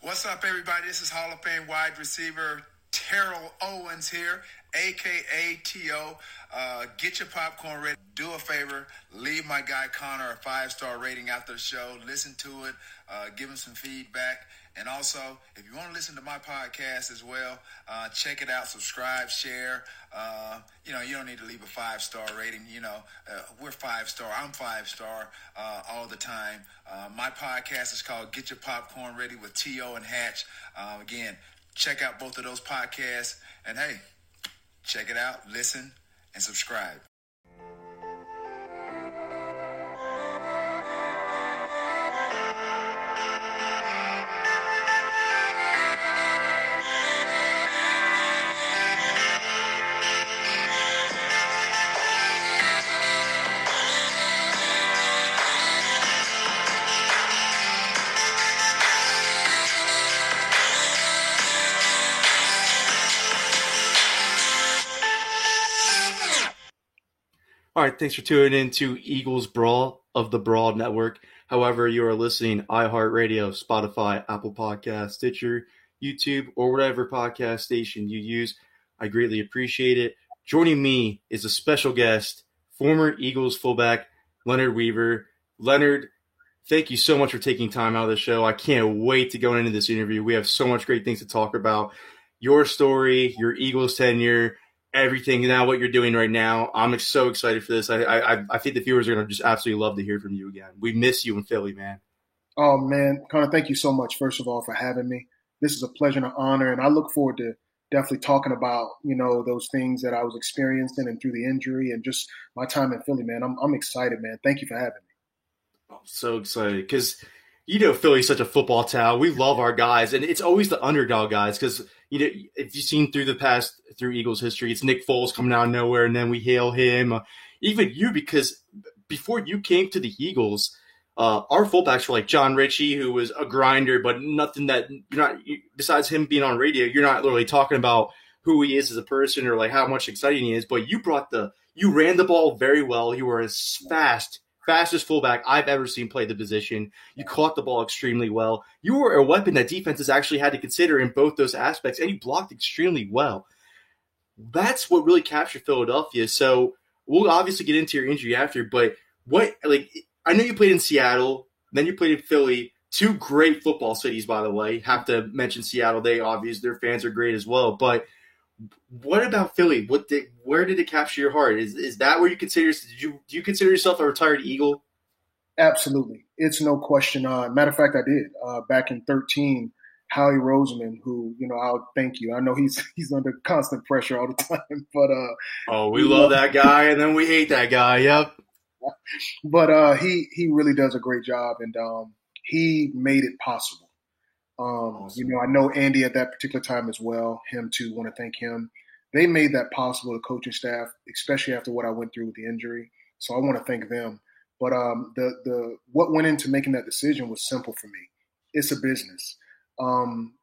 What's up, everybody? This is Hall of Fame wide receiver Terrell Owens here, a.k.a. T.O. Get your popcorn ready. Do a favor. Leave my guy Connor a 5-star rating after the show. Listen to it. Give him some feedback. And also, if you want to listen to my podcast as well, check it out. Subscribe, share. You don't need to leave a 5-star rating. We're 5-star. I'm 5-star all the time. My podcast is called Get Your Popcorn Ready with T.O. and Hatch. Again, check out both of those podcasts. And hey, check it out, listen, and subscribe. All right, thanks for tuning in to Eagles Brawl of the Brawl Network. However, you are listening iHeartRadio, Spotify, Apple Podcasts, Stitcher, YouTube, or whatever podcast station you use. I greatly appreciate it. Joining me is a special guest, former Eagles fullback Leonard Weaver. Leonard, thank you so much for taking time out of the show. I can't wait to go into this interview. We have so much great things to talk about. Your story, your Eagles tenure, everything, now what you're doing right now. I'm so excited for this. I think the viewers are going to just absolutely love to hear from you again. We miss you in Philly, man. Oh, man. Connor, thank you so much, first of all, for having me. This is a pleasure and an honor, and I look forward to definitely talking about, those things that I was experiencing and through the injury and just my time in Philly, man. I'm excited, man. Thank you for having me. I'm so excited because, Philly's such a football town. We love our guys, and it's always the underdog guys because, if you've seen through Eagles history, it's Nick Foles coming out of nowhere, and then we hail him. Even you, because before you came to the Eagles, our fullbacks were like John Ritchie, who was a grinder, but nothing that besides him being on radio, you're not literally talking about who he is as a person or like how much exciting he is. But you ran the ball very well. You were as fastest fullback I've ever seen play the position. You caught the ball extremely well. You were a weapon that defenses actually had to consider in both those aspects, and you blocked extremely well. That's what really captured Philadelphia. So we'll obviously get into your injury after, but I know you played in Seattle, then you played in Philly, two great football cities, by the way. Have to mention Seattle. Their fans are great as well. But what about Philly? Where did it capture your heart? Is that where you consider? Do you consider yourself a retired Eagle? Absolutely, it's no question. Matter of fact, I did back in 2013. Howie Roseman, who I'll thank you. I know he's under constant pressure all the time, but we love that guy, and then we hate that guy. Yep. But he really does a great job, and he made it possible. Awesome. I know Andy at that particular time as well. Him too. Want to thank him. They made that possible. The coaching staff, especially after what I went through with the injury. So I want to thank them. But the what went into making that decision was simple for me. It's a business.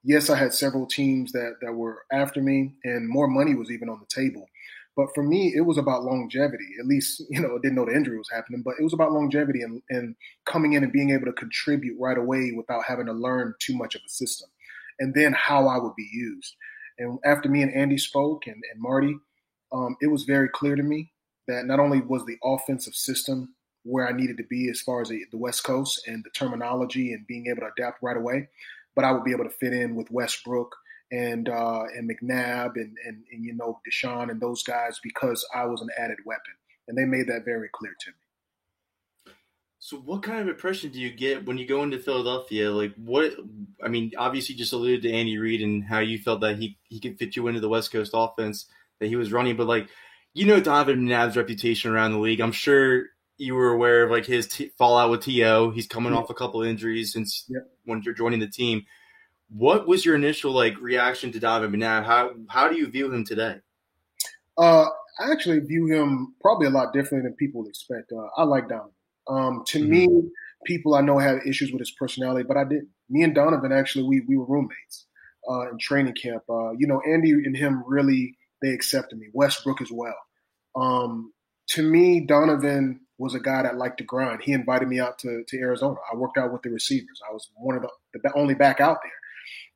Yes, I had several teams that were after me, and more money was even on the table. But for me, it was about longevity. At least, I didn't know the injury was happening, but it was about longevity and coming in and being able to contribute right away without having to learn too much of a system. And then how I would be used. And after me and Andy spoke and Marty, it was very clear to me that not only was the offensive system where I needed to be as far as the West Coast and the terminology and being able to adapt right away, but I would be able to fit in with Westbrook and McNabb and Deshaun and those guys because I was an added weapon. And they made that very clear to me. So what kind of impression do you get when you go into Philadelphia? Obviously you just alluded to Andy Reid and how you felt that he could fit you into the West Coast offense that he was running. But Donovan McNabb's reputation around the league. I'm sure you were aware of his fallout with T.O. He's coming off a couple of injuries since when you're joining the team. What was your initial reaction to Donovan McNabb? How do you view him today? I actually view him probably a lot differently than people would expect. I like Donovan. To me, people I know had issues with his personality, but I didn't. Me and Donovan actually we were roommates in training camp. Andy and him really they accepted me. Westbrook as well. To me, Donovan was a guy that liked to grind. He invited me out to Arizona. I worked out with the receivers. I was one of the only back out there.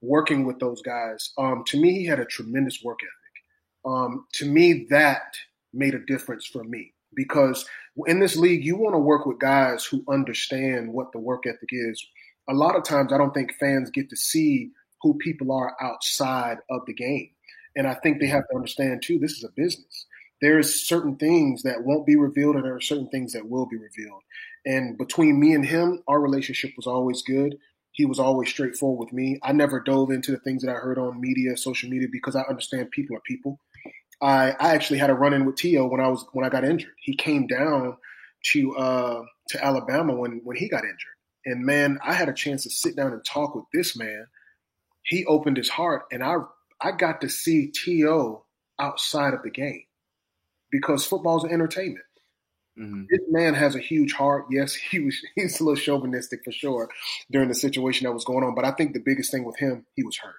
working with those guys. To me, he had a tremendous work ethic. To me, that made a difference for me because in this league, you want to work with guys who understand what the work ethic is. A lot of times, I don't think fans get to see who people are outside of the game. And I think they have to understand, too, this is a business. There's certain things that won't be revealed and there are certain things that will be revealed. And between me and him, our relationship was always good. He was always straightforward with me. I never dove into the things that I heard on media, social media, because I understand people are people. I actually had a run-in with Tio when I got injured. He came down to Alabama when he got injured. And, man, I had a chance to sit down and talk with this man. He opened his heart, and I got to see T.O. outside of the game because football is an entertainment. Mm-hmm. This man has a huge heart. Yes, he's a little chauvinistic for sure during the situation that was going on. But I think the biggest thing with him, he was hurt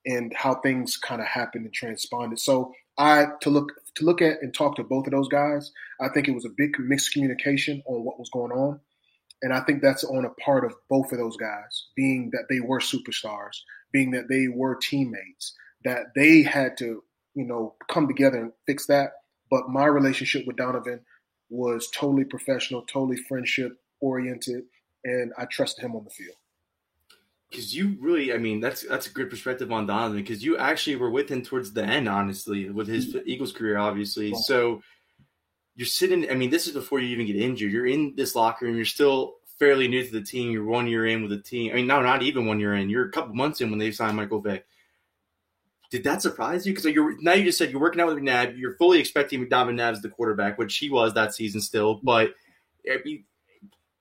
and how things kind of happened and transponded. So to look at and talk to both of those guys, I think it was a big miscommunication on what was going on. And I think that's on a part of both of those guys, being that they were superstars, being that they were teammates, that they had to, come together and fix that. But my relationship with Donovan was totally professional, totally friendship-oriented, and I trusted him on the field. Because you really, that's a good perspective on Donovan, because you actually were with him towards the end, honestly, with his Eagles career, obviously. Wow. So you're sitting, this is before you even get injured. You're in this locker room. You're still fairly new to the team. You're 1 year in with the team. No, not even 1 year in. You're a couple months in when they signed Michael Vick. Did that surprise you? Because now you just said you're working out with McNabb. You're fully expecting Donovan McNabb as the quarterback, which he was that season still. But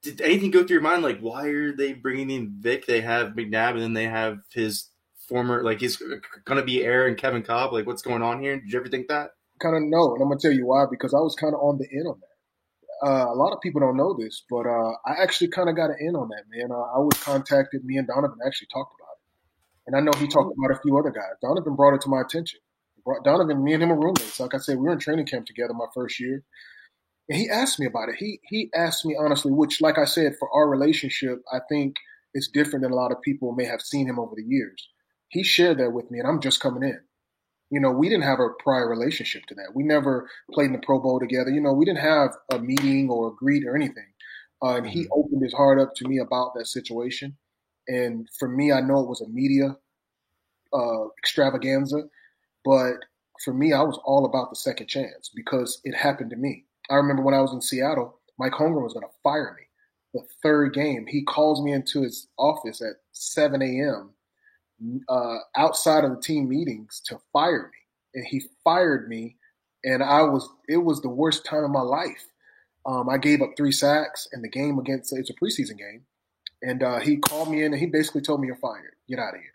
did anything go through your mind? Like, why are they bringing in Vick? They have McNabb, and then they have his former, he's going to be heir and Kevin Cobb. Like, what's going on here? Did you ever think that? Kind of no, and I'm going to tell you why, because I was kind of on the in on that. A lot of people don't know this, but I actually kind of got an in on that, man. I was contacted. Me and Donovan actually talked about it. And I know he talked about a few other guys. Donovan brought it to my attention. Donovan, me and him are roommates. Like I said, we were in training camp together my first year. And he asked me about it. He asked me honestly, which, like I said, for our relationship, I think it's different than a lot of people may have seen him over the years. He shared that with me, and I'm just coming in. We didn't have a prior relationship to that. We never played in the Pro Bowl together. We didn't have a meeting or a greet or anything. And he opened his heart up to me about that situation. And for me, I know it was a media extravaganza, but for me, I was all about the second chance because it happened to me. I remember when I was in Seattle, Mike Holmgren was going to fire me. The third game, he calls me into his office at 7 a.m. Outside of the team meetings to fire me. And he fired me, and it was the worst time of my life. I gave up 3 sacks in the game it's a preseason game. And he called me in, and he basically told me, "You're fired. Get out of here."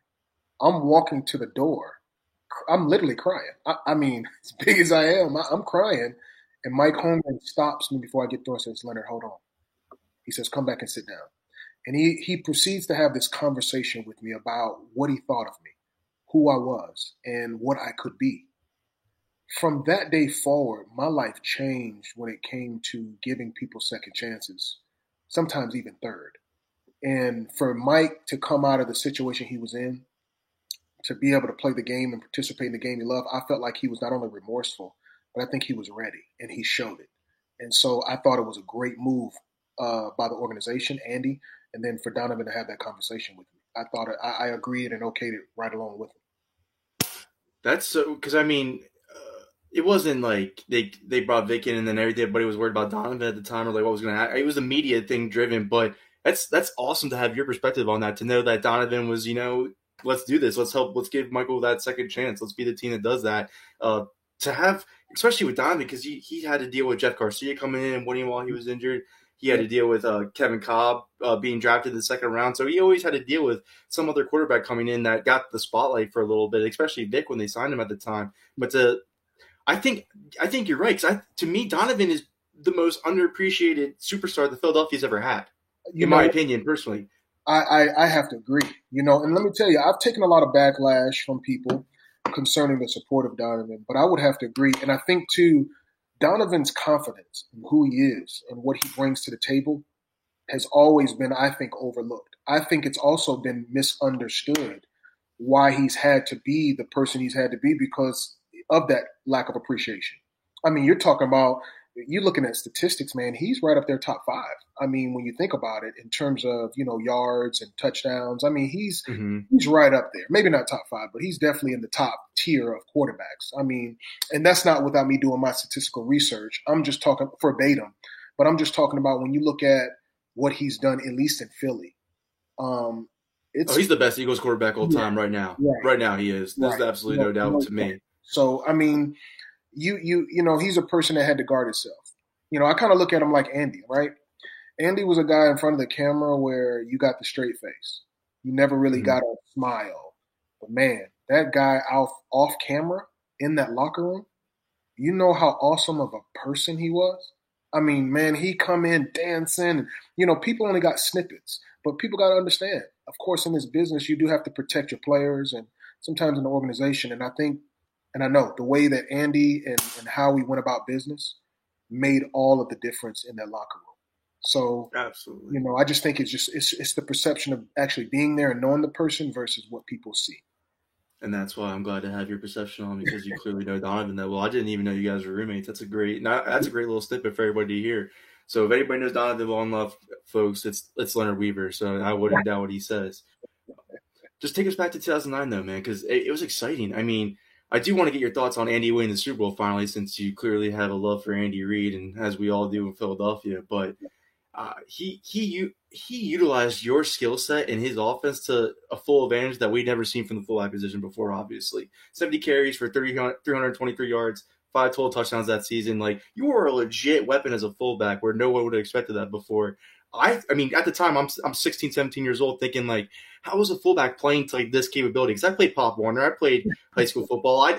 I'm walking to the door. I'm literally crying. As big as I am, I'm crying. And Mike Holmgren stops me before I get through and says, "Leonard, hold on." He says, "Come back and sit down." And he proceeds to have this conversation with me about what he thought of me, who I was, and what I could be. From that day forward, my life changed when it came to giving people second chances, sometimes even third. And for Mike to come out of the situation he was in, to be able to play the game and participate in the game he loved, I felt like he was not only remorseful, but I think he was ready, and he showed it. And so I thought it was a great move by the organization, Andy, and then for Donovan to have that conversation with me. I thought I agreed and okayed it right along with him. That's so – because, it wasn't like they brought Vick in and then everybody was worried about Donovan at the time or what was going to happen. It was a media thing driven, but – That's awesome to have your perspective on that, to know that Donovan was, let's do this. Let's give Michael that second chance. Let's be the team that does that. To have, especially with Donovan, because he had to deal with Jeff Garcia coming in and winning while he was injured. He had to deal with Kevin Cobb being drafted in the second round. So he always had to deal with some other quarterback coming in that got the spotlight for a little bit, especially Vick when they signed him at the time. But I think you're right. Because to me, Donovan is the most underappreciated superstar the Philadelphia's ever had. In my opinion, personally. I have to agree. And let me tell you, I've taken a lot of backlash from people concerning the support of Donovan, but I would have to agree. And I think, too, Donovan's confidence in who he is and what he brings to the table has always been, I think, overlooked. I think it's also been misunderstood why he's had to be the person he's had to be because of that lack of appreciation. I mean, you're talking about, you're looking at statistics, man, he's right up there top 5. I mean, when you think about it in terms of, yards and touchdowns, I mean, he's right up there. Maybe not top 5, but he's definitely in the top tier of quarterbacks. I mean, and that's not without me doing my statistical research. I'm just talking verbatim, but I'm just talking about when you look at what he's done, at least in Philly. He's the best Eagles quarterback all time right now. Right. Right now he is. There's absolutely no doubt to me. So, I mean, he's a person that had to guard himself. I kind of look at him like Andy, right? Andy was a guy in front of the camera where you got the straight face. You never really got a smile. But, man, that guy off camera in that locker room, you know how awesome of a person he was? I mean, man, he come in dancing. People only got snippets. But people got to understand, of course, in this business, you do have to protect your players and sometimes in the organization. And I think, and I know the way that Andy and how we went about business made all of the difference in that locker room. So, absolutely, I just think it's the perception of actually being there and knowing the person versus what people see. And that's why I'm glad to have your perception on, because you clearly know Donovan that well. I didn't even know you guys were roommates. That's a great little snippet for everybody to hear. So if anybody knows Donovan well enough, folks, it's Leonard Weaver. So I wouldn't doubt what he says. Just take us back to 2009, though, man, because it was exciting. I mean, I do want to get your thoughts on Andy winning the Super Bowl finally, since you clearly have a love for Andy Reid, and as we all do in Philadelphia. But he utilized your skill set and his offense to a full advantage that we'd never seen from the fullback position before, obviously. 70 carries for 323 yards, 5 total touchdowns that season. Like, you were a legit weapon as a fullback where no one would have expected that before. I mean, at the time, I'm 16, 17 years old thinking, like, how was a fullback playing to like this capability? Because I played Pop Warner. I played high school football.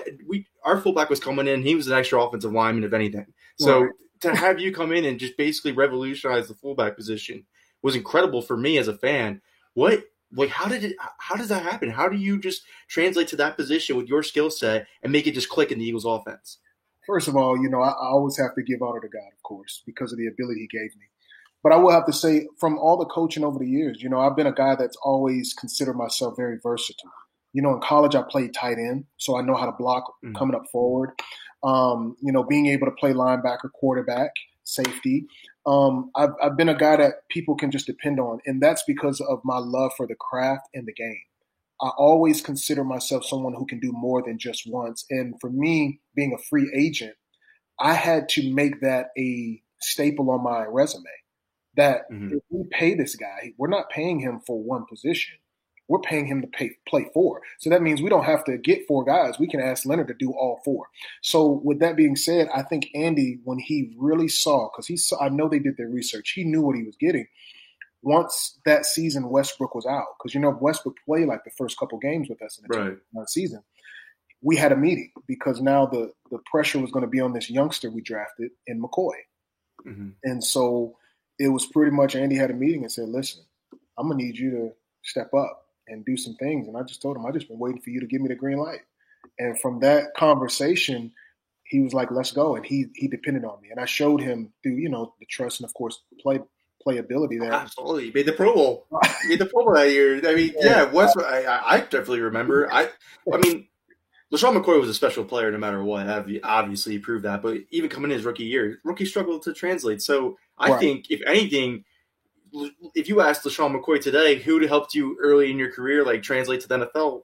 Our fullback was coming in. He was an extra offensive lineman, if anything. So to have you come in and just basically revolutionize the fullback position was incredible for me as a fan. How does that happen? How do you just translate to that position with your skill set and make it just click in the Eagles offense? First of all, I always have to give honor to God, of course, because of the ability he gave me. But I will have to say, from all the coaching over the years, I've been a guy that's always considered myself very versatile. In college, I played tight end, so I know how to block coming up forward. Being able to play linebacker, quarterback, safety. I've been a guy that people can just depend on, and that's because of my love for the craft and the game. I always consider myself someone who can do more than just once. And for me, being a free agent, I had to make that a staple on my resume. That if we pay this guy, we're not paying him for one position. We're paying him to play 4. So that means we don't have to get 4 guys. We can ask Leonard to do all 4. So with that being said, I think Andy, when he really saw, because I know they did their research, he knew what he was getting. Once that season Westbrook was out, because Westbrook played like the first couple games with us in the season, we had a meeting because now the pressure was going to be on this youngster we drafted in McCoy. And so it was pretty much Andy had a meeting and said, listen, I'm going to need you to step up and do some things. And I just told him, I just been waiting for you to give me the green light. And from that conversation, he was like, let's go. And he depended on me. And I showed him through, the trust and, of course, playability there. Absolutely. You made the Pro Bowl. That year. I mean, Westbrook, I definitely remember. I mean, LaShawn McCoy was a special player no matter what. Obviously, he proved that. But even coming in his rookie year, rookie struggled to translate. So I think, if anything, if you asked LaShawn McCoy today who helped you early in your career, like translate to the NFL,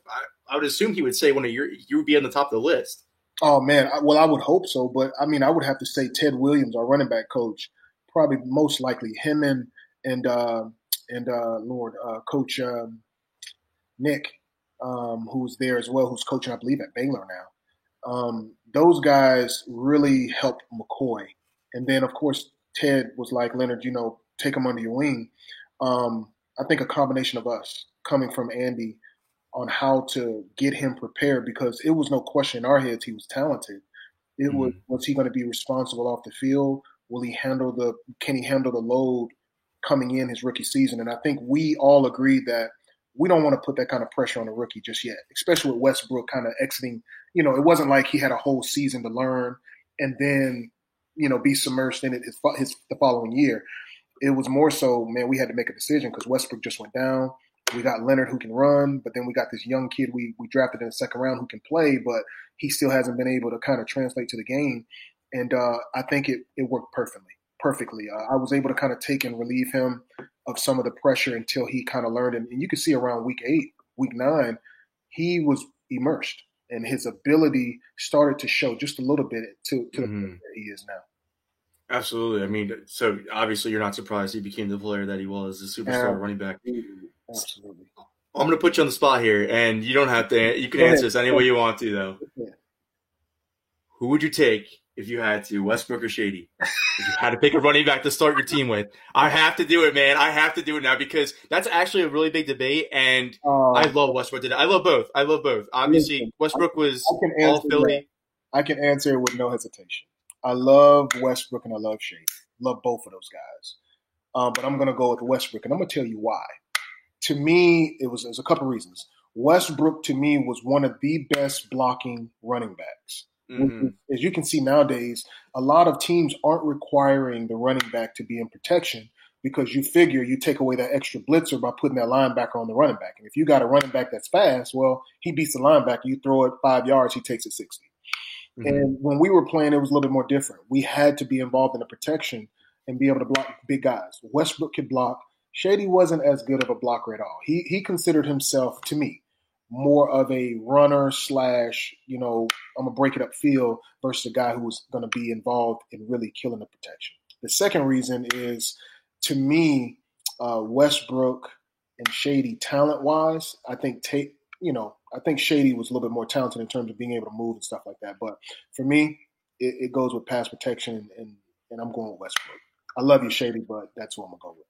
I would assume he would say you would be on the top of the list. Oh, man. Well, I would hope so. But, I mean, I would have to say Ted Williams, our running back coach, probably most likely him and Coach Nick, who's there as well, who's coaching, I believe, at Baylor now. Those guys really helped McCoy. And then, of course, Ted was like, Leonard, take him under your wing. I think a combination of us coming from Andy on how to get him prepared, because it was no question in our heads he was talented. It was he going to be responsible off the field? Can he handle the load coming in his rookie season? And I think we all agreed that we don't want to put that kind of pressure on a rookie just yet, especially with Westbrook kind of exiting. It wasn't like he had a whole season to learn and then, be submerged in it the following year. It was more so, man, we had to make a decision because Westbrook just went down. We got Leonard who can run, but then we got this young kid we drafted in the second round who can play, but he still hasn't been able to kind of translate to the game. And I think it worked perfectly. I was able to kind of take and relieve him of some of the pressure until he kind of learned. And you can see around week 8, week 9, he was immersed, and his ability started to show just a little bit to the point that he is now. Absolutely. I mean, so obviously you're not surprised he became the player that he was, the superstar running back. Absolutely. I'm going to put you on the spot here, and you don't have to. You can answer this any way you want to, though. Yeah. Who would you take if you had to, Westbrook or Shady? If you had to pick a running back to start your team with, I have to do it, man. I have to do it now because that's actually a really big debate, and I love Westbrook. I love both. Obviously, Westbrook was all Philly. I can answer it with no hesitation. I love Westbrook and I love Shady. Love both of those guys. But I'm going to go with Westbrook, and I'm going to tell you why. To me, there's a couple reasons. Westbrook, to me, was one of the best blocking running backs. Mm-hmm. As you can see nowadays, a lot of teams aren't requiring the running back to be in protection because you figure you take away that extra blitzer by putting that linebacker on the running back. And if you got a running back that's fast, well, he beats the linebacker. You throw it 5 yards, he takes it 60. Mm-hmm. And when we were playing, it was a little bit more different. We had to be involved in the protection and be able to block big guys. Westbrook could block. Shady wasn't as good of a blocker at all. He considered himself, to me, more of a runner slash, I'm going to break it up field versus a guy who was going to be involved in really killing the protection. The second reason is, to me, Westbrook and Shady talent-wise, I think Shady was a little bit more talented in terms of being able to move and stuff like that. But for me, it goes with pass protection, and I'm going with Westbrook. I love you, Shady, but that's who I'm going to go with.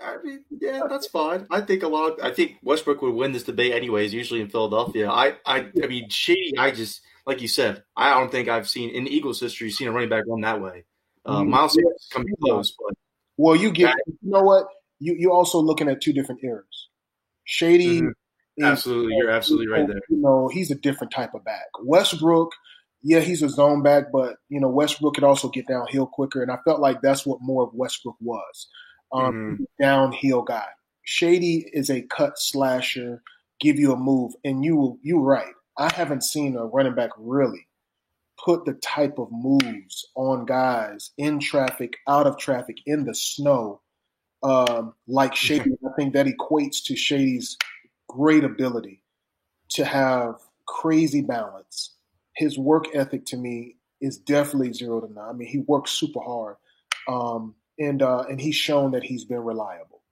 I mean, yeah, that's fine. I think Westbrook would win this debate anyways, usually in Philadelphia. I mean, Shady, like you said, I don't think I've seen, in Eagles history, seen a running back run that way. Miles Sanders coming close. But well, you know what? You're also looking at two different eras. Shady absolutely, you're absolutely right there. He's a different type of back. Westbrook, yeah, he's a zone back, but, Westbrook could also get downhill quicker, and I felt like that's what more of Westbrook was. Downhill guy. Shady is a cut slasher, give you a move, and you're right. I haven't seen a running back really put the type of moves on guys in traffic, out of traffic, in the snow, like Shady. I think that equates to Shady's great ability to have crazy balance. His work ethic, to me, is definitely 0 to 9. I mean, he works super hard. And he's shown that he's been reliable.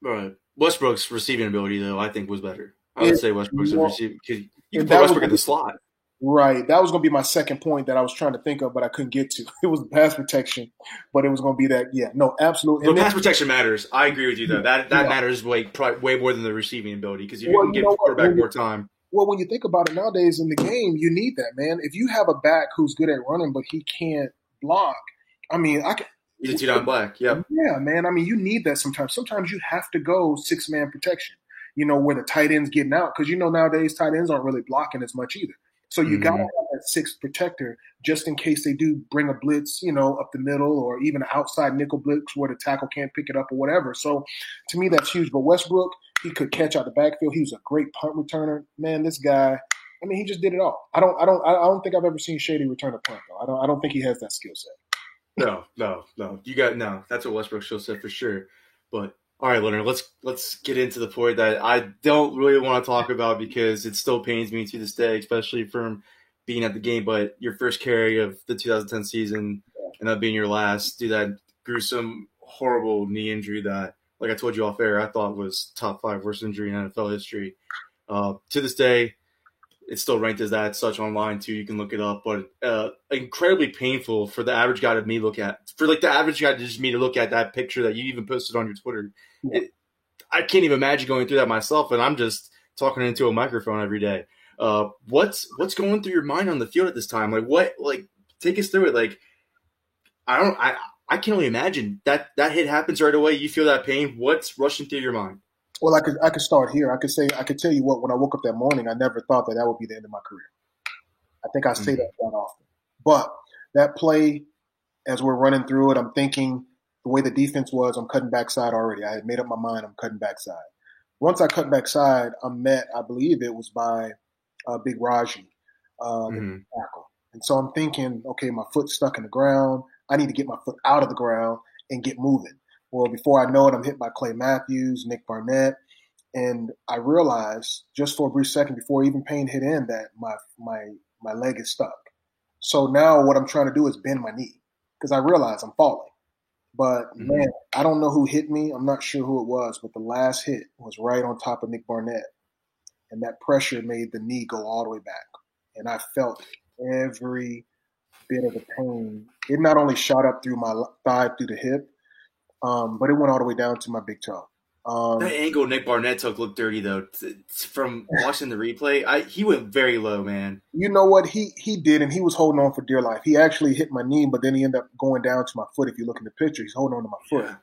Right. Westbrook's receiving ability, though, I think was better. I would say Westbrook's receiving because you can put Westbrook in the slot. Right. That was going to be my second point that I was trying to think of, but I couldn't get to. It was pass protection, but it was going to be that. Yeah. No, absolutely. So pass protection matters. I agree with you, though. That matters way more than the receiving ability because you can give the quarterback more time. Well, when you think about it nowadays in the game, you need that, man. If you have a back who's good at running, but he can't block, I mean, He's a two-down black, yeah. Yeah, man. I mean, you need that sometimes. Sometimes you have to go 6-man protection, where the tight end's getting out. Because, nowadays tight ends aren't really blocking as much either. So you got to have that sixth protector just in case they do bring a blitz, up the middle or even an outside nickel blitz where the tackle can't pick it up or whatever. So to me, that's huge. But Westbrook, he could catch out the backfield. He was a great punt returner. Man, this guy, I mean, he just did it all. I don't think I've ever seen Shady return a punt, though. I don't think he has that skill set. No. That's what Westbrook show said for sure. But all right, Leonard, let's get into the point that I don't really want to talk about because it still pains me to this day, especially from being at the game. But your first carry of the 2010 season and that being your last, due that gruesome, horrible knee injury that, like I told you off air, I thought was top 5 worst injury in NFL history. To this day, it's still ranked as that, such online too. You can look it up, but incredibly painful for the average guy to look at that picture that you even posted on your Twitter. Yeah. I can't even imagine going through that myself, and I'm just talking into a microphone every day. What's going through your mind on the field at this time? Take us through it. I can only imagine that hit happens right away. You feel that pain. What's rushing through your mind? Well, I could start here. I could tell you what, when I woke up that morning, I never thought that would be the end of my career. I think I say that quite often. But that play, as we're running through it, I'm thinking the way the defense was, I'm cutting backside already. I had made up my mind I'm cutting backside. Once I cut backside, I'm met, I believe it was by Big Raji, the tackle. And so I'm thinking, okay, my foot's stuck in the ground. I need to get my foot out of the ground and get moving. Well, before I know it, I'm hit by Clay Matthews, Nick Barnett, and I realized just for a brief second before even pain hit in that my leg is stuck. So now what I'm trying to do is bend my knee because I realize I'm falling. But man, I don't know who hit me. I'm not sure who it was, but the last hit was right on top of Nick Barnett. And that pressure made the knee go all the way back. And I felt every bit of the pain. It not only shot up through my thigh, through the hip, but it went all the way down to my big toe. That angle Nick Barnett took looked dirty, though. From watching the replay, he went very low, man. You know what? He did, and he was holding on for dear life. He actually hit my knee, but then he ended up going down to my foot. If you look in the picture, he's holding on to my foot. Yeah.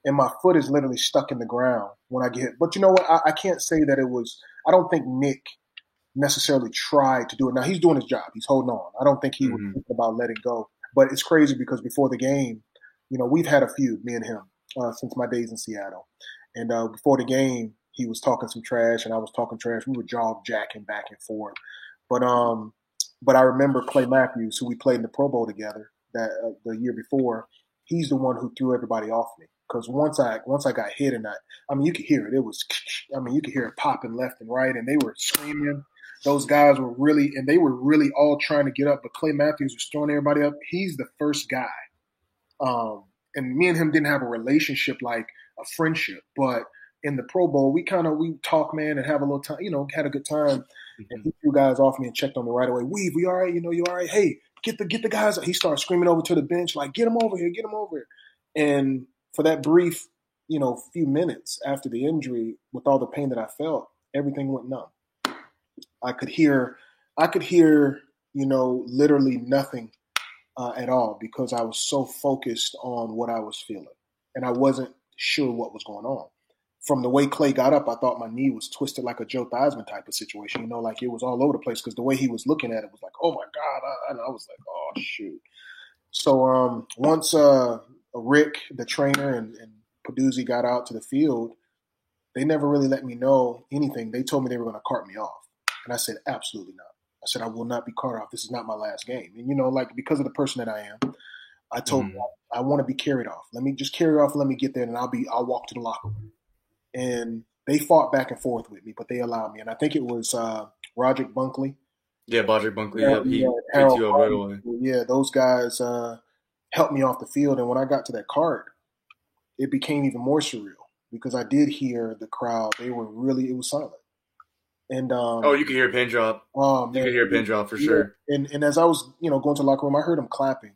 And my foot is literally stuck in the ground when I get hit. But you know what? I can't say that it was – I don't think Nick necessarily tried to do it. Now, he's doing his job. He's holding on. I don't think he was thinking about letting go. But it's crazy because before the game, we've had a feud, me and him, since my days in Seattle. And before the game, he was talking some trash, and I was talking trash. We were jaw-jacking back and forth. But I remember Clay Matthews, who we played in the Pro Bowl together that the year before. He's the one who threw everybody off me. Because once I got hit, and you could hear it. It was, you could hear it popping left and right, and they were screaming. Those guys were really all trying to get up. But Clay Matthews was throwing everybody up. He's the first guy. And me and him didn't have a relationship like a friendship, but in the Pro Bowl, we talk, man, and have a little time, had a good time. And he threw guys off me and checked on me right away. Weave, we all right? You all right? Hey, get the guys. He started screaming over to the bench, like, get him over here. And for that brief, few minutes after the injury, with all the pain that I felt, everything went numb. I could hear, literally nothing at all because I was so focused on what I was feeling. And I wasn't sure what was going on. From the way Clay got up, I thought my knee was twisted like a Joe Theismann type of situation, like it was all over the place because the way he was looking at it was like, oh my God. And I was like, oh, shoot. So once Rick, the trainer, and Peduzzi got out to the field, they never really let me know anything. They told me they were going to cart me off. And I said, absolutely not. I said, I will not be carted off. This is not my last game. And, because of the person that I am, I told them, I want to be carried off. Let me just carry off and let me get there, and I'll walk to the locker room. And they fought back and forth with me, but they allowed me. And I think it was Roderick Bunkley. Yeah, Roderick Bunkley. Yeah, he picked you up right away. Yeah, those guys helped me off the field. And when I got to that cart, it became even more surreal because I did hear the crowd. It was silent. And you could hear a pin drop. Oh, man. You could hear a pin drop for sure. And as I was, going to the locker room, I heard them clapping.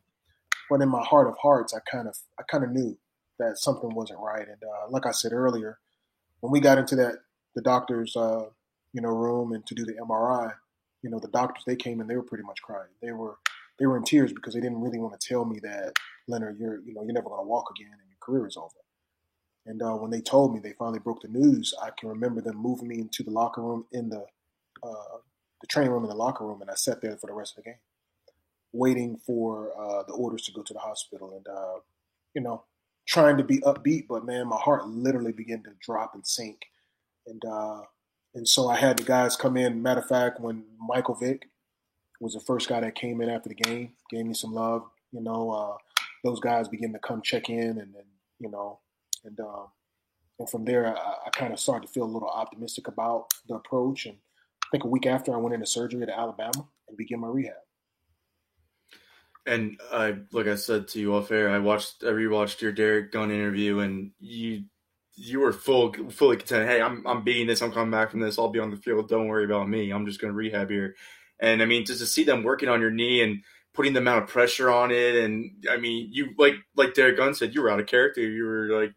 But in my heart of hearts, I kind of knew that something wasn't right. And like I said earlier, when we got into the doctor's room and to do the MRI, the doctors, they came in, they were pretty much crying. They were in tears because they didn't really want to tell me that, Leonard, you're never going to walk again and your career is over. And when they told me, they finally broke the news. I can remember them moving me into the locker room in the training room in the locker room, and I sat there for the rest of the game, waiting for the orders to go to the hospital and, trying to be upbeat. But, man, my heart literally began to drop and sink. And so I had the guys come in. Matter of fact, when Michael Vick was the first guy that came in after the game, gave me some love, those guys began to come check in and from there I kind of started to feel a little optimistic about the approach. And I think a week after I went into surgery to Alabama and began my rehab. And like I said to you off air, I rewatched your Derek Gunn interview, and you were fully content. Hey, I'm beating this. I'm coming back from this. I'll be on the field. Don't worry about me. I'm just going to rehab here. And I mean, just to see them working on your knee and putting the amount of pressure on it, and I mean, you like Derek Gunn said, you were out of character. You were like,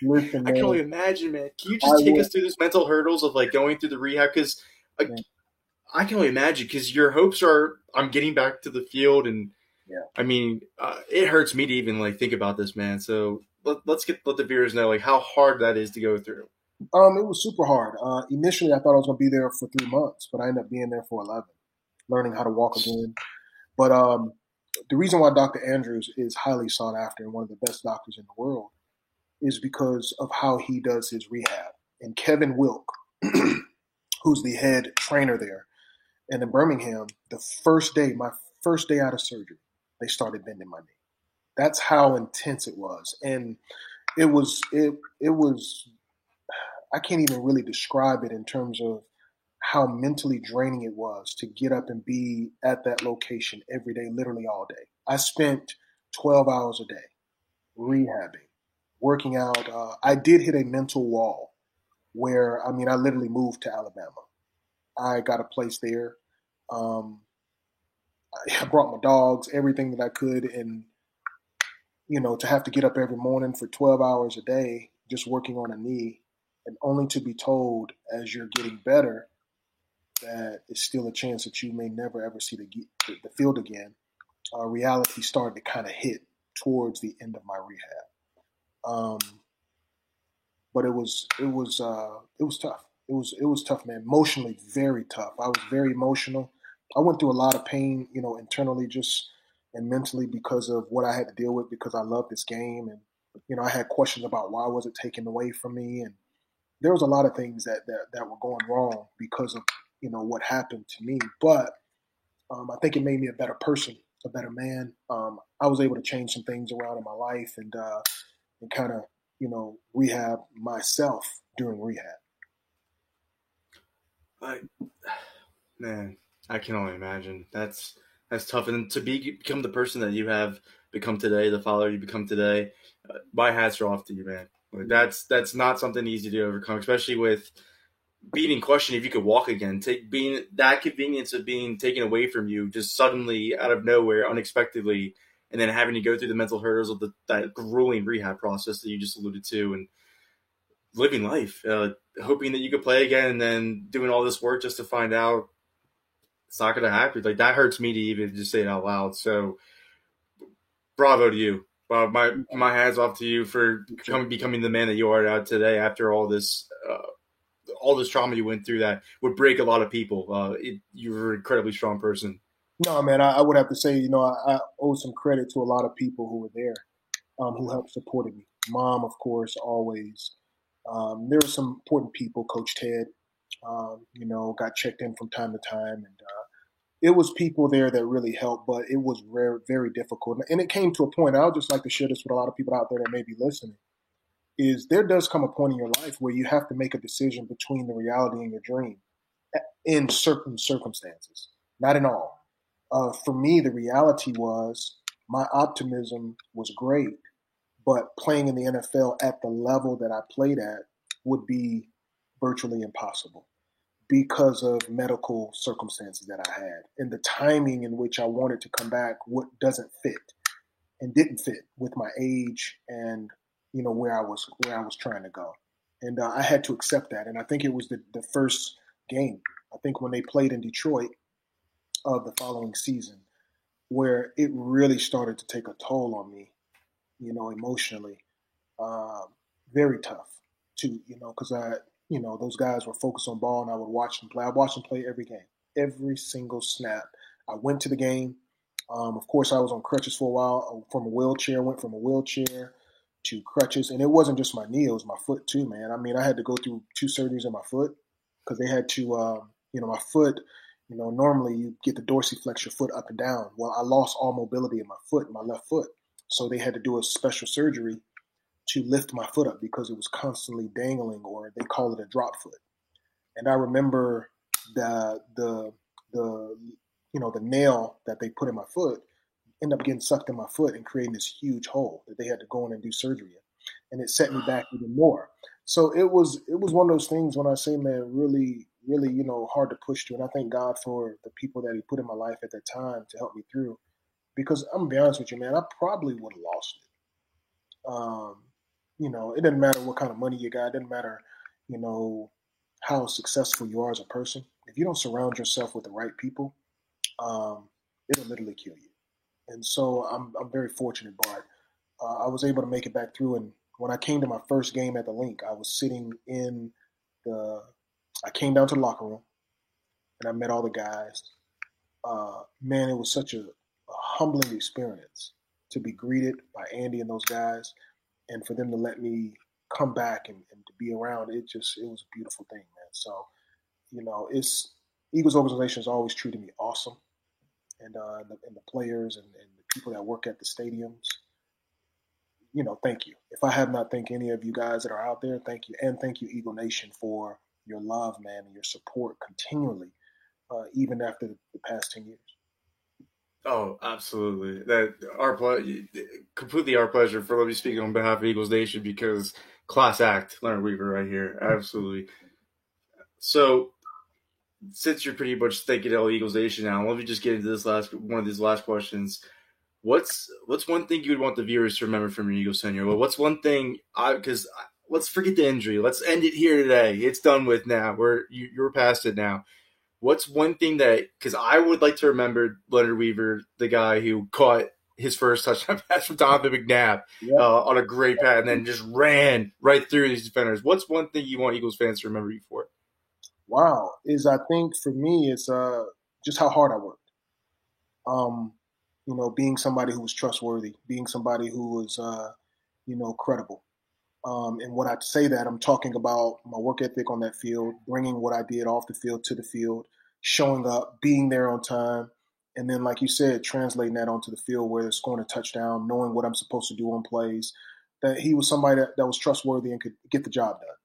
listen, I can only imagine, man. Can you just take us through these mental hurdles of going through the rehab? Because I can only imagine, because your hopes are, I'm getting back to the field, and I mean, it hurts me to even think about this, man. So let's let the viewers know how hard that is to go through. It was super hard. Initially, I thought I was going to be there for 3 months, but I ended up being there for 11, learning how to walk again. But the reason why Dr. Andrews is highly sought after and one of the best doctors in the world is because of how he does his rehab. And Kevin Wilk, who's the head trainer there, and in Birmingham, my first day out of surgery, they started bending my knee. That's how intense it was. And it was I can't even really describe it in terms of how mentally draining it was to get up and be at that location every day, literally all day. I spent 12 hours a day rehabbing, working out. I did hit a mental wall where, I literally moved to Alabama. I got a place there. I brought my dogs, everything that I could, and to have to get up every morning for 12 hours a day just working on a knee, and only to be told as you're getting better that it's still a chance that you may never ever see the field again. Reality started to kind of hit towards the end of my rehab. But it was tough. It was tough, man. Emotionally, very tough. I was very emotional. I went through a lot of pain, internally and mentally because of what I had to deal with, because I love this game. And, I had questions about why was it taken away from me. And there was a lot of things that were going wrong because of, what happened to me. But I think it made me a better person, a better man. I was able to change some things around in my life and kind of, rehab myself during rehab. Man, I can only imagine. That's tough. And to become the person that you have become today, the father you become today, my hats are off to you, man. Like, that's not something easy to overcome, especially with being in question if you could walk again. Being that convenience of being taken away from you just suddenly out of nowhere, unexpectedly, and then having to go through the mental hurdles of that grueling rehab process that you just alluded to, and living life, hoping that you could play again, and then doing all this work just to find out it's not going to happen. Like, that hurts me to even just say it out loud. So, bravo to you. My hats off to you for becoming the man that you are now today after all this trauma you went through that would break a lot of people. You were an incredibly strong person. No, man, I would have to say, I owe some credit to a lot of people who were there, who helped supported me. Mom, of course, always. There were some important people, Coach Ted, got checked in from time to time. And it was people there that really helped, but it was very, very difficult. And it came to a point, I would just like to share this with a lot of people out there that may be listening, is there does come a point in your life where you have to make a decision between the reality and your dream in certain circumstances, not in all. For me, the reality was my optimism was great, but playing in the NFL at the level that I played at would be virtually impossible because of medical circumstances that I had. And the timing in which I wanted to come back doesn't fit and didn't fit with my age and, where I was trying to go. And I had to accept that. And I think it was the first game, I think when they played in Detroit of the following season, where it really started to take a toll on me, emotionally. Very tough too, because those guys were focused on ball and I would watch them play. I watched them play every game, every single snap. I went to the game. Of course, I was on crutches for a while went from a wheelchair to crutches. And it wasn't just my knee, it was my foot too, man. I had to go through 2 surgeries on my foot because they had to, my foot, normally you get to dorsiflex your foot up and down. Well, I lost all mobility in my foot, my left foot. So they had to do a special surgery to lift my foot up because it was constantly dangling, or they call it a drop foot. And I remember the nail that they put in my foot ended up getting sucked in my foot and creating this huge hole that they had to go in and do surgery in. And it set me back even more. So it was one of those things when I say, man, really, really, hard to push through. And I thank God for the people that he put in my life at that time to help me through. Because I'm going to be honest with you, man, I probably would have lost it. It doesn't matter what kind of money you got. It doesn't matter, how successful you are as a person. If you don't surround yourself with the right people, it'll literally kill you. And so I'm very fortunate, Bart. I was able to make it back through. And when I came to my first game at the Link, I was sitting I came down to the locker room and I met all the guys. Man, it was such a humbling experience to be greeted by Andy and those guys, and for them to let me come back and to be around, it was a beautiful thing, man. So, it's Eagles organization has always treated me awesome, and the players and the people that work at the stadiums. Thank you. If I have not thanked any of you guys that are out there, thank you. And thank you, Eagle Nation, for your love, man, and your support continually, even after the past 10 years. Oh, absolutely. Completely our pleasure for let me speak on behalf of Eagles Nation because class act, Leonard Weaver right here. Absolutely. So, since you're pretty much thinking all Eagles Nation now, let me just get into one of these last questions. What's one thing you would want the viewers to remember from your Eagles tenure? Well, what's one thing let's forget the injury. Let's end it here today. It's done with now. You're past it now. What's one thing because I would like to remember Leonard Weaver, the guy who caught his first touchdown pass from Donovan McNabb on a great pass and then just ran right through these defenders. What's one thing you want Eagles fans to remember you for? Wow. I think for me, it's just how hard I worked. Being somebody who was trustworthy, being somebody who was, credible. And when I say that, I'm talking about my work ethic on that field, bringing what I did off the field to the field, showing up, being there on time, and then, like you said, translating that onto the field where they're scoring a touchdown, knowing what I'm supposed to do on plays, that he was somebody that was trustworthy and could get the job done.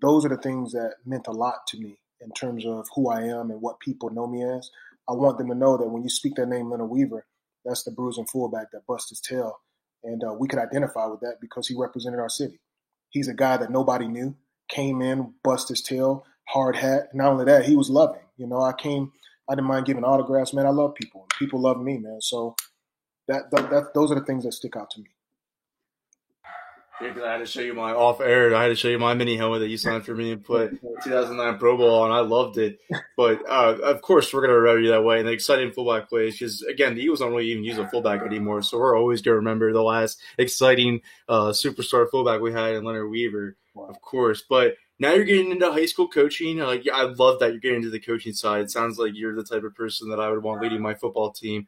Those are the things that meant a lot to me in terms of who I am and what people know me as. I want them to know that when you speak that name, Leonard Weaver, that's the bruising fullback that bust his tail. And we could identify with that because he represented our city. He's a guy that nobody knew, came in, bust his tail, hard hat. Not only that, he was loving. I didn't mind giving autographs, man. I love people. People love me, man. So those are the things that stick out to me. Yeah, because I had to show you my off-air. I had to show you my mini helmet that you signed for me and put 2009 Pro Bowl on. I loved it. But, of course, we're going to remember you that way. And the exciting fullback plays, because, again, the Eagles don't really even use a fullback anymore. So we're always going to remember the last exciting superstar fullback we had in Leonard Weaver, of course. But now you're getting into high school coaching. I love that you're getting into the coaching side. It sounds like you're the type of person that I would want leading my football team.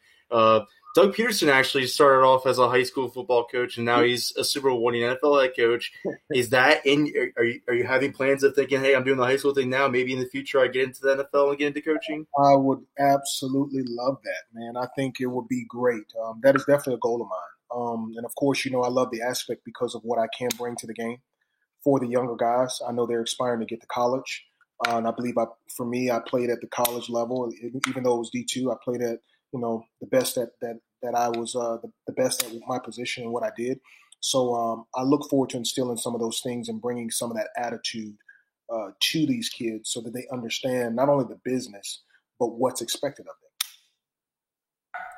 Doug Peterson actually started off as a high school football coach, and now he's a Super Bowl winning NFL head coach. Is that are you having plans of thinking, hey, I'm doing the high school thing now, maybe in the future I get into the NFL and get into coaching? I would absolutely love that, man. I think it would be great. That is definitely a goal of mine. And, of course, I love the aspect because of what I can bring to the game for the younger guys. I know they're aspiring to get to college. And I believe, for me, I played at the college level. Even though it was D2, I played at the best that I was the best at my position and what I did. So I look forward to instilling some of those things and bringing some of that attitude to these kids so that they understand not only the business, but what's expected of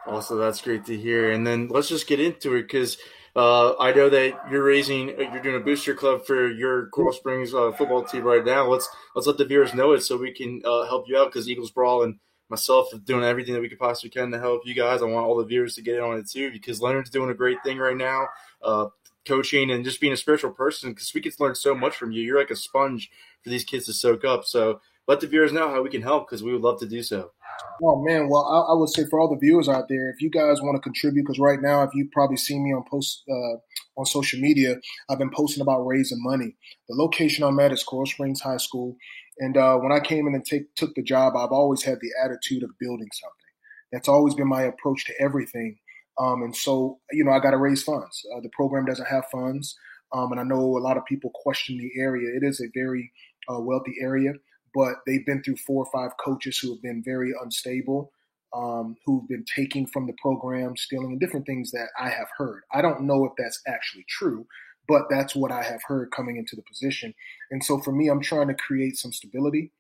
them. Also, that's great to hear. And then let's just get into it because I know that you're doing a booster club for your Coral Springs football team right now. Let's let the viewers know it so we can help you out because Eagles Brawl and myself doing everything that we could possibly can to help you guys. I want all the viewers to get in on it too because Leonard's doing a great thing right now, coaching and just being a spiritual person because we get to learn so much from you. You're like a sponge for these kids to soak up. So let the viewers know how we can help because we would love to do so. Oh, man. Well, I would say for all the viewers out there, if you guys want to contribute, because right now, if you've probably seen me on social media, I've been posting about raising money. The location I'm at is Coral Springs High School. And when I came in and took the job, I've always had the attitude of building something. That's always been my approach to everything. And so, I got to raise funds. The program doesn't have funds. And I know a lot of people question the area. It is a very wealthy area, but they've been through 4 or 5 coaches who have been very unstable, who've been taking from the program, stealing, and different things that I have heard. I don't know if that's actually true, but that's what I have heard coming into the position. And so for me, I'm trying to create some stability,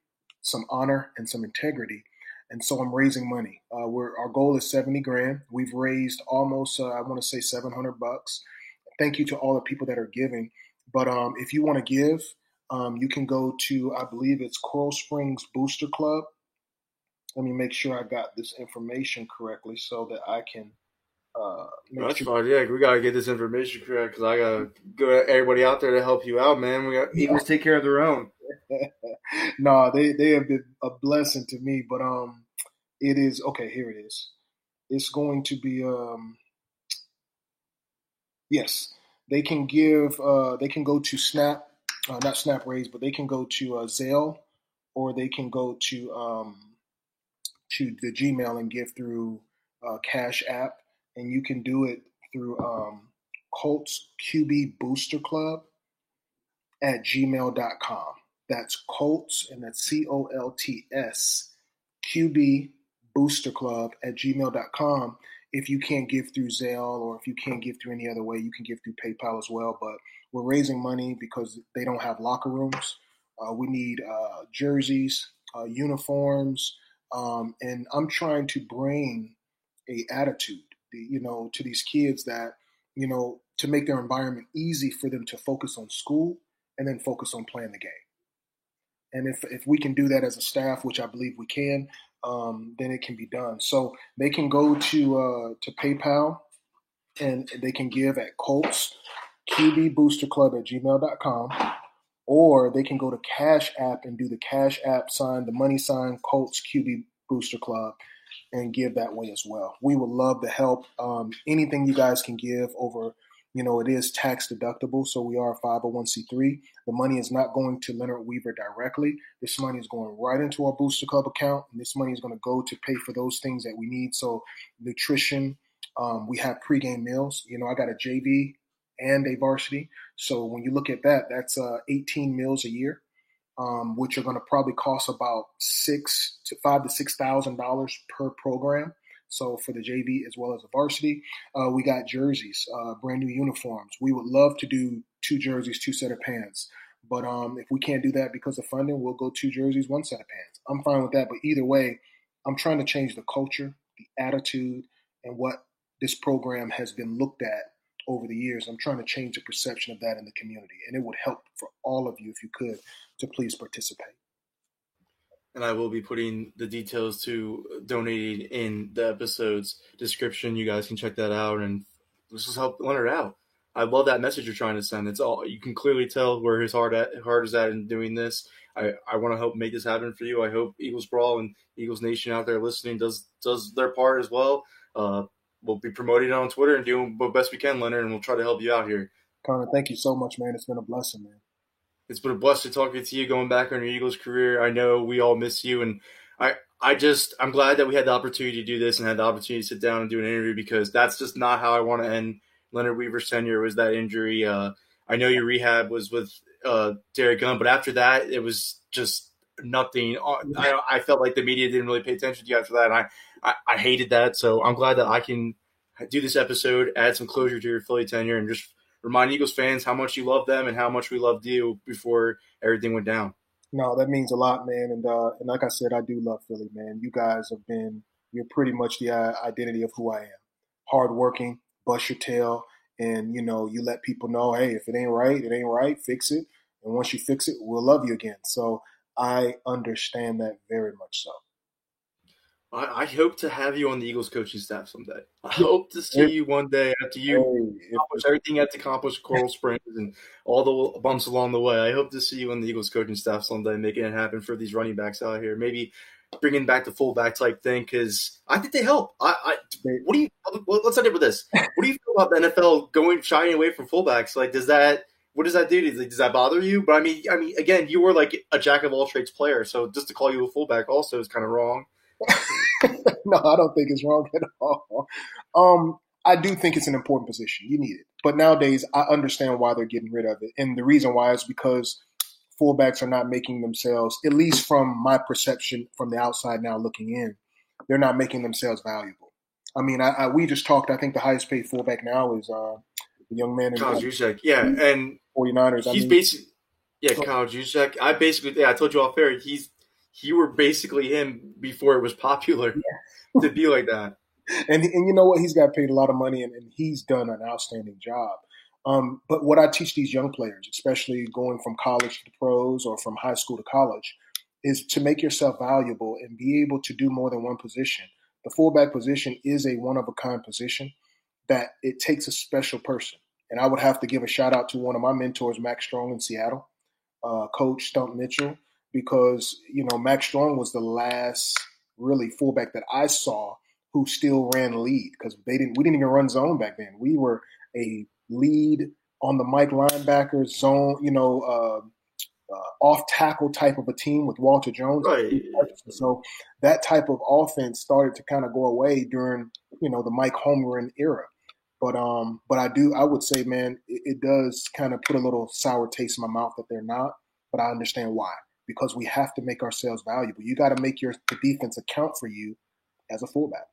some honor, and some integrity. And so I'm raising money. Our goal is $70,000. We've raised almost, I want to say $700. Thank you to all the people that are giving. But if you want to give, you can go to, I believe it's Coral Springs Booster Club. Let me make sure I got this information correctly so that I can That's fine. Yeah, we got to get this information correct because I got to go to everybody out there to help you out, man. We got Eagles take care of their own. No, they have been a blessing to me, but it is okay. Here it is. It's going to be yes. They can give. They can go to Snap not Snap Raise, but they can go to Zelle, or they can go to the Gmail and give through Cash App, and you can do it through Colts QB Booster Club at gmail.com. That's Colts, and that's COLTS QB Booster Club at gmail.com. If you can't give through Zelle, or if you can't give through any other way, you can give through PayPal as well. But we're raising money because they don't have locker rooms. We need jerseys, uniforms, and I'm trying to bring a attitude, to these kids that, to make their environment easy for them to focus on school and then focus on playing the game. And if we can do that as a staff, which I believe we can, then it can be done. So they can go to PayPal, and they can give at Colts QB Booster Club at gmail.com, or they can go to Cash App and do the Cash App sign, the money sign, Colts QB Booster Club, and give that way as well. We would love to help. Anything you guys can give over, it is tax deductible, so we are a 501c3. The money is not going to Leonard Weaver directly. This money is going right into our Booster Club account, and this money is going to go to pay for those things that we need. So nutrition, we have pregame meals. I got a JV and a varsity. So when you look at that, that's 18 meals a year, which are going to probably cost about $5,000 to $6,000 per program. So for the JV as well as the varsity, we got jerseys, brand new uniforms. We would love to do 2 jerseys, 2 set of pants. But if we can't do that because of funding, we'll go 2 jerseys, 1 set of pants. I'm fine with that. But either way, I'm trying to change the culture, the attitude, and what this program has been looked at over the years. I'm trying to change the perception of that in the community. And it would help for all of you, if you could, to please participate. And I will be putting the details to donating in the episode's description. You guys can check that out, and this will help Leonard out. I love that message you're trying to send. It's all, you can clearly tell where his heart is at in doing this. I want to help make this happen for you. I hope Eagles Brawl and Eagles Nation out there listening does their part as well. We'll be promoting it on Twitter and doing what best we can, Leonard, and we'll try to help you out here. Connor, thank you so much, man. It's been a blessing, man. It's been a blessing talking to you, going back on your Eagles career. I know we all miss you, and I'm glad that we had the opportunity to do this and had the opportunity to sit down and do an interview, because that's just not how I want to end Leonard Weaver's tenure, was that injury. I know your rehab was with Derek Gunn, but after that, it was just nothing. I felt like the media didn't really pay attention to you after that, and I hated that. So I'm glad that I can do this episode, add some closure to your Philly tenure, and just remind Eagles fans how much you love them and how much we loved you before everything went down. No, that means a lot, man. And like I said, I do love Philly, man. You guys you're pretty much the identity of who I am. Hardworking, bust your tail, and, you let people know, hey, if it ain't right, fix it. And once you fix it, we'll love you again. So I understand that very much so. I hope to have you on the Eagles coaching staff someday. I hope to see you one day after you accomplish everything you have to accomplish at Coral Springs and all the bumps along the way. I hope to see you on the Eagles coaching staff someday, making it happen for these running backs out here. Maybe bringing back the fullback type thing, because I think they help. Let's end it with this. What do you feel about the NFL shying away from fullbacks? Like, what does that do? Does that bother you? But I mean, again, you were like a jack of all trades player, so just to call you a fullback also is kind of wrong. No, I don't think it's wrong at all. I do think it's an important position. You need it. But nowadays, I understand why they're getting rid of it. And the reason why is because fullbacks are not making themselves, at least from my perception from the outside now looking in, they're not making themselves valuable. I mean, we just talked, I think the highest paid fullback now is the young man in Kyle Juszczyk. Yeah, and 49ers. Kyle Juszczyk. I told you off air, you were basically him before it was popular to be like that. And you know what? He's got paid a lot of money, and he's done an outstanding job. But what I teach these young players, especially going from college to the pros or from high school to college, is to make yourself valuable and be able to do more than one position. The fullback position is a one-of-a-kind position that it takes a special person. And I would have to give a shout-out to one of my mentors, Max Strong in Seattle, Coach Stump Mitchell, because, Max Strong was the last really fullback that I saw who still ran lead, because we didn't even run zone back then. We were a lead on the Mike linebacker zone, off tackle type of a team with Walter Jones. Right. So that type of offense started to kind of go away during, the Mike Holmgren era. But I would say, man, it does kind of put a little sour taste in my mouth that they're not. But I understand why, because we have to make ourselves valuable. You got to make the defense account for you as a fullback.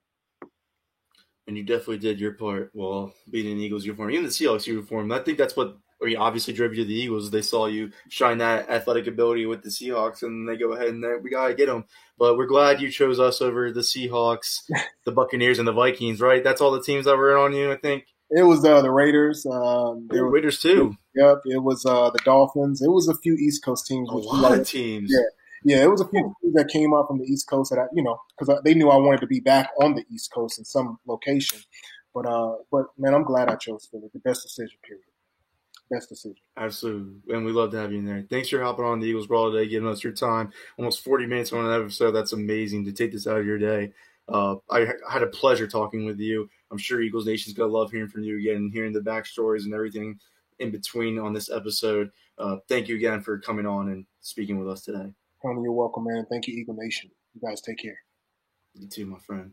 And you definitely did your part while being in the Eagles uniform, even the Seahawks uniform. I think that's what obviously drove you to the Eagles. They saw you shine that athletic ability with the Seahawks, and they go ahead and we got to get them. But we're glad you chose us over the Seahawks, the Buccaneers, and the Vikings, right? That's all the teams that were in on you, I think. It was the Raiders. Raiders, too. Yep, it was the Dolphins. It was a few East Coast teams. A lot of teams. Yeah, it was a few teams that came up from the East Coast that because they knew I wanted to be back on the East Coast in some location. But man, I'm glad I chose Philly. The best decision, period. Best decision. Absolutely. And we love to have you in there. Thanks for hopping on the Eagles Brawl today, giving us your time. Almost 40 minutes on an episode. That's amazing to take this out of your day. I had a pleasure talking with you. I'm sure Eagles Nation's going to love hearing from you again and hearing the backstories and everything in between on this episode. Thank you again for coming on and speaking with us today. Tony, you're welcome, man. Thank you, Eagle Nation. You guys take care. You too, my friend.